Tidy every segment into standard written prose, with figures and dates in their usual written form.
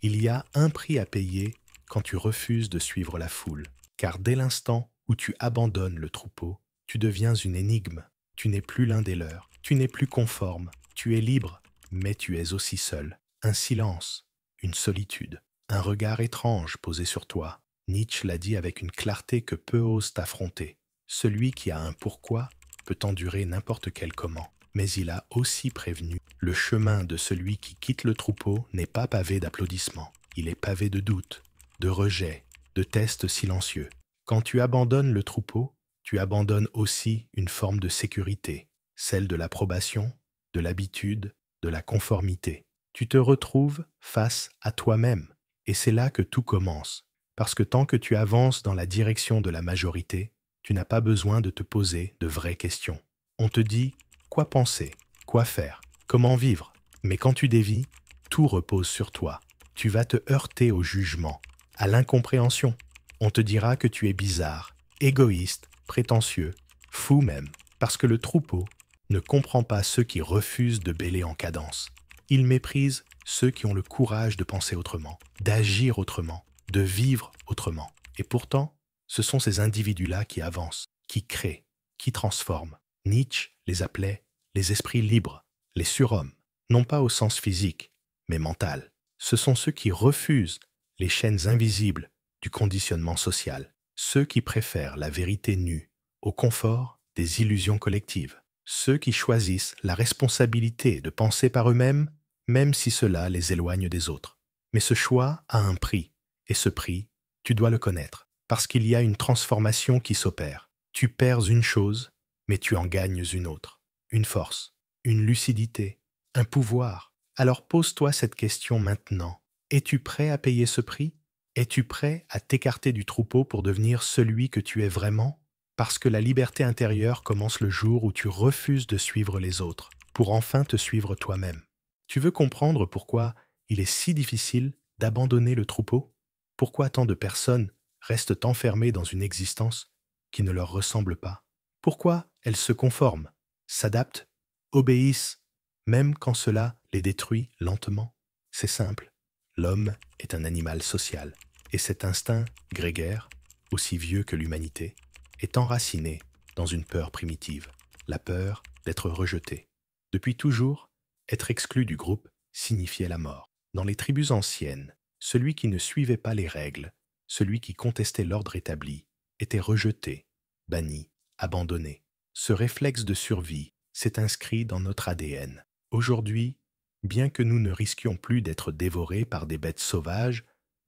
Il y a un prix à payer quand tu refuses de suivre la foule, car dès l'instant où tu abandonnes le troupeau, tu deviens une énigme. Tu n'es plus l'un des leurs, tu n'es plus conforme, tu es libre, mais tu es aussi seul. Un silence, une solitude, un regard étrange posé sur toi. Nietzsche l'a dit avec une clarté que peu osent affronter. Celui qui a un pourquoi peut endurer n'importe quel comment. Mais il a aussi prévenu, le chemin de celui qui quitte le troupeau n'est pas pavé d'applaudissements. Il est pavé de doutes, de rejets, de tests silencieux. Quand tu abandonnes le troupeau, tu abandonnes aussi une forme de sécurité, celle de l'approbation, de l'habitude, de la conformité. Tu te retrouves face à toi-même. Et c'est là que tout commence. Parce que tant que tu avances dans la direction de la majorité, tu n'as pas besoin de te poser de vraies questions. On te dit quoi penser, quoi faire, comment vivre. Mais quand tu dévis, tout repose sur toi. Tu vas te heurter au jugement, à l'incompréhension. On te dira que tu es bizarre, égoïste, prétentieux, fou même, parce que le troupeau ne comprend pas ceux qui refusent de bêler en cadence. Il méprise ceux qui ont le courage de penser autrement, d'agir autrement, de vivre autrement. Et pourtant, ce sont ces individus-là qui avancent, qui créent, qui transforment. Nietzsche les appelait les esprits libres, les surhommes, non pas au sens physique, mais mental. Ce sont ceux qui refusent les chaînes invisibles du conditionnement social, ceux qui préfèrent la vérité nue au confort des illusions collectives, ceux qui choisissent la responsabilité de penser par eux-mêmes, même si cela les éloigne des autres. Mais ce choix a un prix, et ce prix, tu dois le connaître, parce qu'il y a une transformation qui s'opère. Tu perds une chose, mais tu en gagnes une autre, une force, une lucidité, un pouvoir. Alors pose-toi cette question maintenant. Es-tu prêt à payer ce prix? Es-tu prêt à t'écarter du troupeau pour devenir celui que tu es vraiment? Parce que la liberté intérieure commence le jour où tu refuses de suivre les autres, pour enfin te suivre toi-même. Tu veux comprendre pourquoi il est si difficile d'abandonner le troupeau? Pourquoi tant de personnes restent enfermées dans une existence qui ne leur ressemble pas? Pourquoi elles se conforment, s'adaptent, obéissent, même quand cela les détruit lentement? C'est simple, l'homme est un animal social, et cet instinct grégaire, aussi vieux que l'humanité, est enraciné dans une peur primitive, la peur d'être rejeté. Depuis toujours, être exclu du groupe signifiait la mort. Dans les tribus anciennes, celui qui ne suivait pas les règles, celui qui contestait l'ordre établi, était rejeté, banni, abandonné. Ce réflexe de survie s'est inscrit dans notre ADN. Aujourd'hui, bien que nous ne risquions plus d'être dévorés par des bêtes sauvages,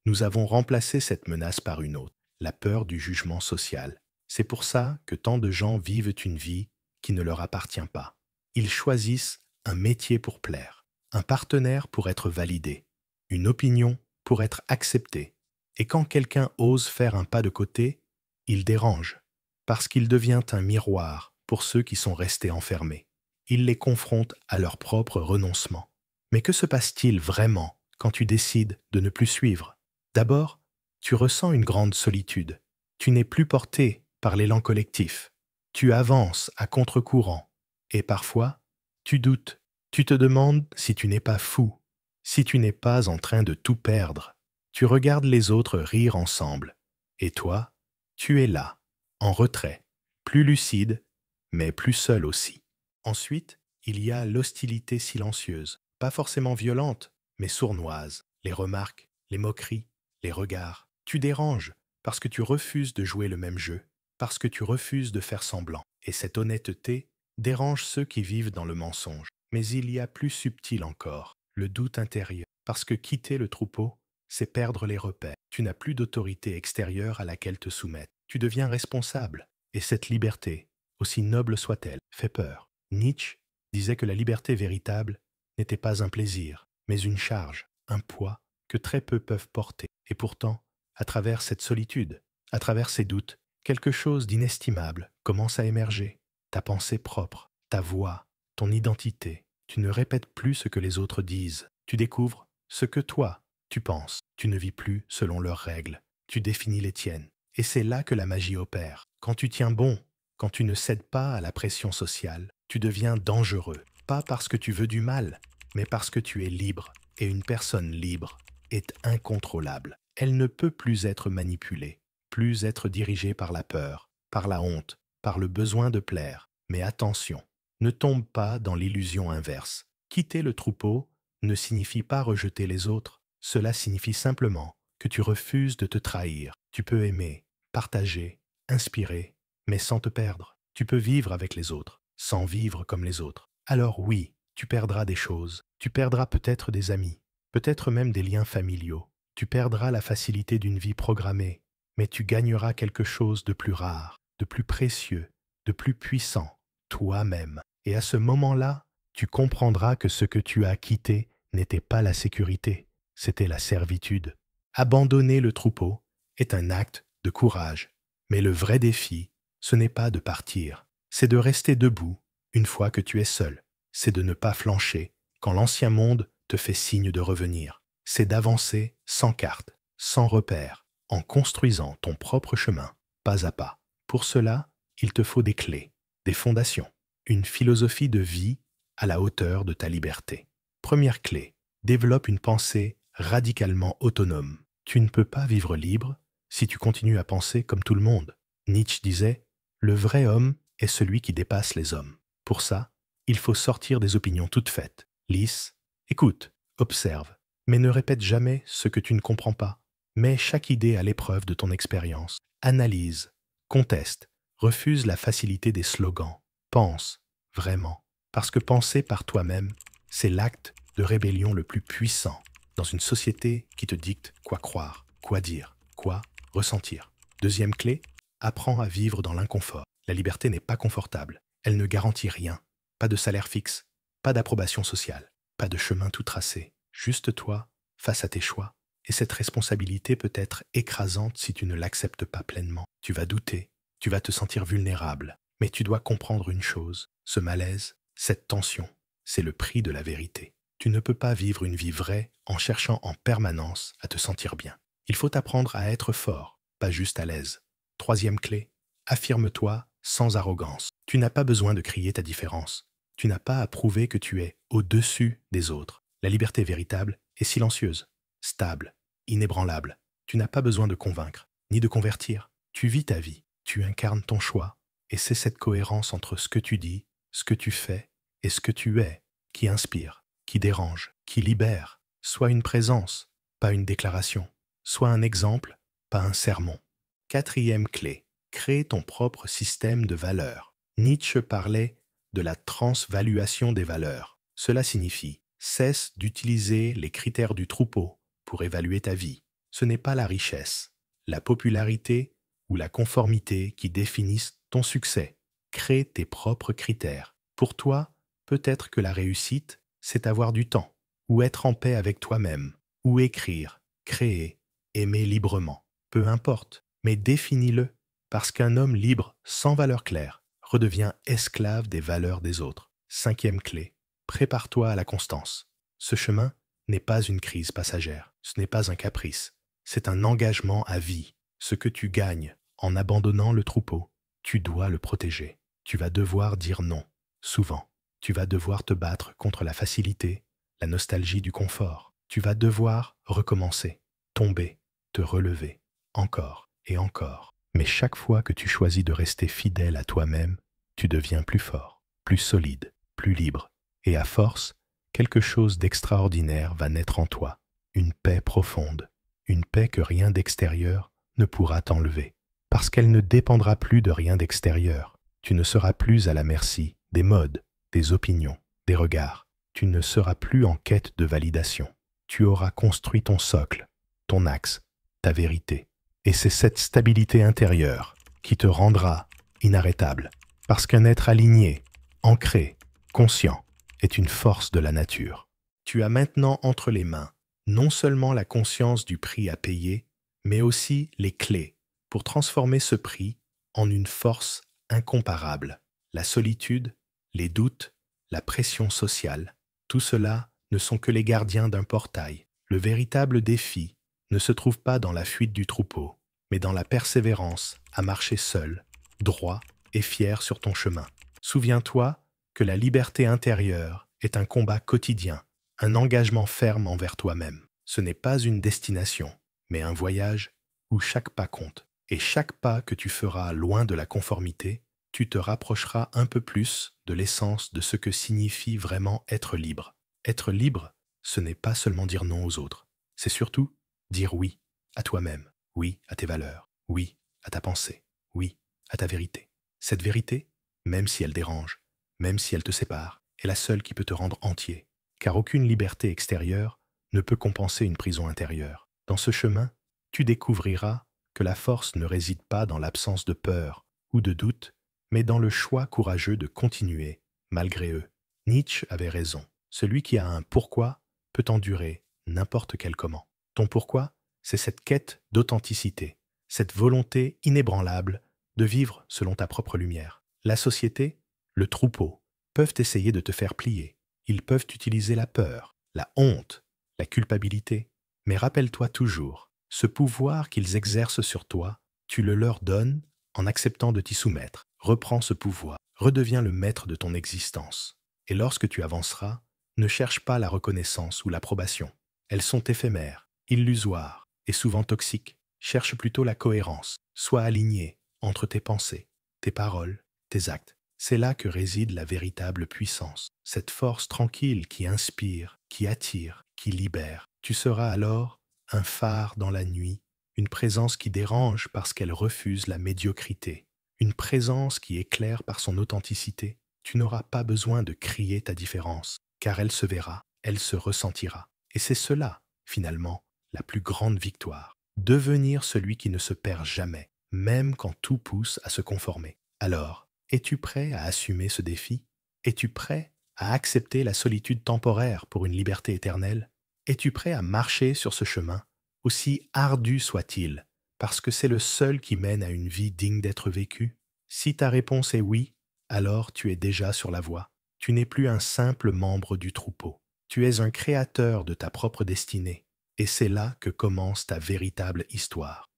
nous avons remplacé cette menace par une autre, la peur du jugement social. C'est pour ça que tant de gens vivent une vie qui ne leur appartient pas. Ils choisissent un métier pour plaire, un partenaire pour être validé, une opinion pour être acceptée. Et quand quelqu'un ose faire un pas de côté, il dérange, parce qu'il devient un miroir pour ceux qui sont restés enfermés. Il les confronte à leur propre renoncement. Mais que se passe-t-il vraiment quand tu décides de ne plus suivre? D'abord, tu ressens une grande solitude. Tu n'es plus porté par l'élan collectif. Tu avances à contre-courant. Et parfois, tu doutes. Tu te demandes si tu n'es pas fou, si tu n'es pas en train de tout perdre. Tu regardes les autres rire ensemble. Et toi, tu es là, en retrait, plus lucide, mais plus seul aussi. Ensuite, il y a l'hostilité silencieuse, pas forcément violente, mais sournoise. Les remarques, les moqueries, les regards. Tu déranges parce que tu refuses de jouer le même jeu, parce que tu refuses de faire semblant. Et cette honnêteté dérange ceux qui vivent dans le mensonge. Mais il y a plus subtil encore, le doute intérieur. Parce que quitter le troupeau, c'est perdre les repères. Tu n'as plus d'autorité extérieure à laquelle te soumettre. Tu deviens responsable. Et cette liberté, aussi noble soit-elle, fait peur. Nietzsche disait que la liberté véritable n'était pas un plaisir, mais une charge, un poids que très peu peuvent porter. Et pourtant, à travers cette solitude, à travers ces doutes, quelque chose d'inestimable commence à émerger. Ta pensée propre, ta voix, ton identité. Tu ne répètes plus ce que les autres disent. Tu découvres ce que toi, tu penses. Tu ne vis plus selon leurs règles. Tu définis les tiennes. Et c'est là que la magie opère. Quand tu tiens bon, quand tu ne cèdes pas à la pression sociale, tu deviens dangereux. Pas parce que tu veux du mal, mais parce que tu es libre. Et une personne libre est incontrôlable. Elle ne peut plus être manipulée, plus être dirigée par la peur, par la honte, par le besoin de plaire. Mais attention, ne tombe pas dans l'illusion inverse. Quitter le troupeau ne signifie pas rejeter les autres. Cela signifie simplement que tu refuses de te trahir. Tu peux aimer, partager, inspirer, mais sans te perdre. Tu peux vivre avec les autres, sans vivre comme les autres. Alors oui, tu perdras des choses. Tu perdras peut-être des amis, peut-être même des liens familiaux. Tu perdras la facilité d'une vie programmée, mais tu gagneras quelque chose de plus rare, de plus précieux, de plus puissant, toi-même. Et à ce moment-là, tu comprendras que ce que tu as quitté n'était pas la sécurité, c'était la servitude. Abandonner le troupeau est un acte de courage, mais le vrai défi, ce n'est pas de partir, c'est de rester debout une fois que tu es seul. C'est de ne pas flancher quand l'ancien monde te fait signe de revenir. C'est d'avancer sans carte, sans repère, en construisant ton propre chemin, pas à pas. Pour cela, il te faut des clés, des fondations, une philosophie de vie à la hauteur de ta liberté. Première clé, développe une pensée radicalement autonome. Tu ne peux pas vivre libre si tu continues à penser comme tout le monde. Nietzsche disait « Le vrai homme est celui qui dépasse les hommes ». Pour ça, il faut sortir des opinions toutes faites, lisses. Écoute, observe, mais ne répète jamais ce que tu ne comprends pas. Mets chaque idée à l'épreuve de ton expérience. Analyse, conteste, refuse la facilité des slogans. Pense, vraiment. Parce que penser par toi-même, c'est l'acte de rébellion le plus puissant dans une société qui te dicte quoi croire, quoi dire, quoi ressentir. Deuxième clé, apprends à vivre dans l'inconfort. La liberté n'est pas confortable. Elle ne garantit rien. Pas de salaire fixe, pas d'approbation sociale, pas de chemin tout tracé. Juste toi, face à tes choix. Et cette responsabilité peut être écrasante si tu ne l'acceptes pas pleinement. Tu vas douter, tu vas te sentir vulnérable. Mais tu dois comprendre une chose, ce malaise, cette tension, c'est le prix de la vérité. Tu ne peux pas vivre une vie vraie en cherchant en permanence à te sentir bien. Il faut apprendre à être fort, pas juste à l'aise. Troisième clé, affirme-toi sans arrogance. Tu n'as pas besoin de crier ta différence. Tu n'as pas à prouver que tu es au-dessus des autres. La liberté véritable est silencieuse, stable, inébranlable. Tu n'as pas besoin de convaincre, ni de convertir. Tu vis ta vie, tu incarnes ton choix. Et c'est cette cohérence entre ce que tu dis, ce que tu fais et ce que tu es qui inspire, qui dérange, qui libère. Sois une présence, pas une déclaration. Sois un exemple, pas un sermon. Quatrième clé, crée ton propre système de valeurs. Nietzsche parlait de la transvaluation des valeurs. Cela signifie cesse d'utiliser les critères du troupeau pour évaluer ta vie. Ce n'est pas la richesse, la popularité ou la conformité qui définissent ton succès. Crée tes propres critères. Pour toi, peut-être que la réussite, c'est avoir du temps, ou être en paix avec toi-même, ou écrire, créer, aimer librement. Peu importe, mais définis-le, parce qu'un homme libre sans valeur claire redevient esclave des valeurs des autres. Cinquième clé, prépare-toi à la constance. Ce chemin n'est pas une crise passagère, ce n'est pas un caprice, c'est un engagement à vie. Ce que tu gagnes en abandonnant le troupeau, tu dois le protéger. Tu vas devoir dire non, souvent. Tu vas devoir te battre contre la facilité, la nostalgie du confort. Tu vas devoir recommencer, tomber, te relever, encore et encore. Mais chaque fois que tu choisis de rester fidèle à toi-même, tu deviens plus fort, plus solide, plus libre. Et à force, quelque chose d'extraordinaire va naître en toi. Une paix profonde, une paix que rien d'extérieur ne pourra t'enlever. Parce qu'elle ne dépendra plus de rien d'extérieur. Tu ne seras plus à la merci des modes, des opinions, des regards. Tu ne seras plus en quête de validation. Tu auras construit ton socle, ton axe, ta vérité. Et c'est cette stabilité intérieure qui te rendra inarrêtable. Parce qu'un être aligné, ancré, conscient, est une force de la nature. Tu as maintenant entre les mains non seulement la conscience du prix à payer, mais aussi les clés pour transformer ce prix en une force incomparable. La solitude, les doutes, la pression sociale, tout cela ne sont que les gardiens d'un portail. Le véritable défi ne se trouve pas dans la fuite du troupeau, mais dans la persévérance à marcher seul, droit et fier sur ton chemin. Souviens-toi que la liberté intérieure est un combat quotidien, un engagement ferme envers toi-même. Ce n'est pas une destination, mais un voyage où chaque pas compte. Et chaque pas que tu feras loin de la conformité, tu te rapprocheras un peu plus de l'essence de ce que signifie vraiment être libre. Être libre, ce n'est pas seulement dire non aux autres, c'est surtout dire oui à toi-même, oui à tes valeurs, oui à ta pensée, oui à ta vérité. Cette vérité, même si elle dérange, même si elle te sépare, est la seule qui peut te rendre entier, car aucune liberté extérieure ne peut compenser une prison intérieure. Dans ce chemin, tu découvriras que la force ne réside pas dans l'absence de peur ou de doute, mais dans le choix courageux de continuer malgré eux. Nietzsche avait raison. Celui qui a un pourquoi peut endurer n'importe quel comment. Ton pourquoi, c'est cette quête d'authenticité, cette volonté inébranlable de vivre selon ta propre lumière. La société, le troupeau, peuvent essayer de te faire plier. Ils peuvent utiliser la peur, la honte, la culpabilité. Mais rappelle-toi toujours, ce pouvoir qu'ils exercent sur toi, tu le leur donnes en acceptant de t'y soumettre. Reprends ce pouvoir, redeviens le maître de ton existence. Et lorsque tu avanceras, ne cherche pas la reconnaissance ou l'approbation. Elles sont éphémères, illusoires et souvent toxiques. Cherche plutôt la cohérence. Sois aligné entre tes pensées, tes paroles, tes actes. C'est là que réside la véritable puissance, cette force tranquille qui inspire, qui attire, qui libère. Tu seras alors un phare dans la nuit, une présence qui dérange parce qu'elle refuse la médiocrité, une présence qui éclaire par son authenticité. Tu n'auras pas besoin de crier ta différence, car elle se verra, elle se ressentira. Et c'est cela, finalement, la plus grande victoire. Devenir celui qui ne se perd jamais, même quand tout pousse à se conformer. Alors, es-tu prêt à assumer ce défi? Es-tu prêt à accepter la solitude temporaire pour une liberté éternelle? Es-tu prêt à marcher sur ce chemin, aussi ardu soit-il, parce que c'est le seul qui mène à une vie digne d'être vécue? Si ta réponse est oui, alors tu es déjà sur la voie. Tu n'es plus un simple membre du troupeau. Tu es un créateur de ta propre destinée. Et c'est là que commence ta véritable histoire.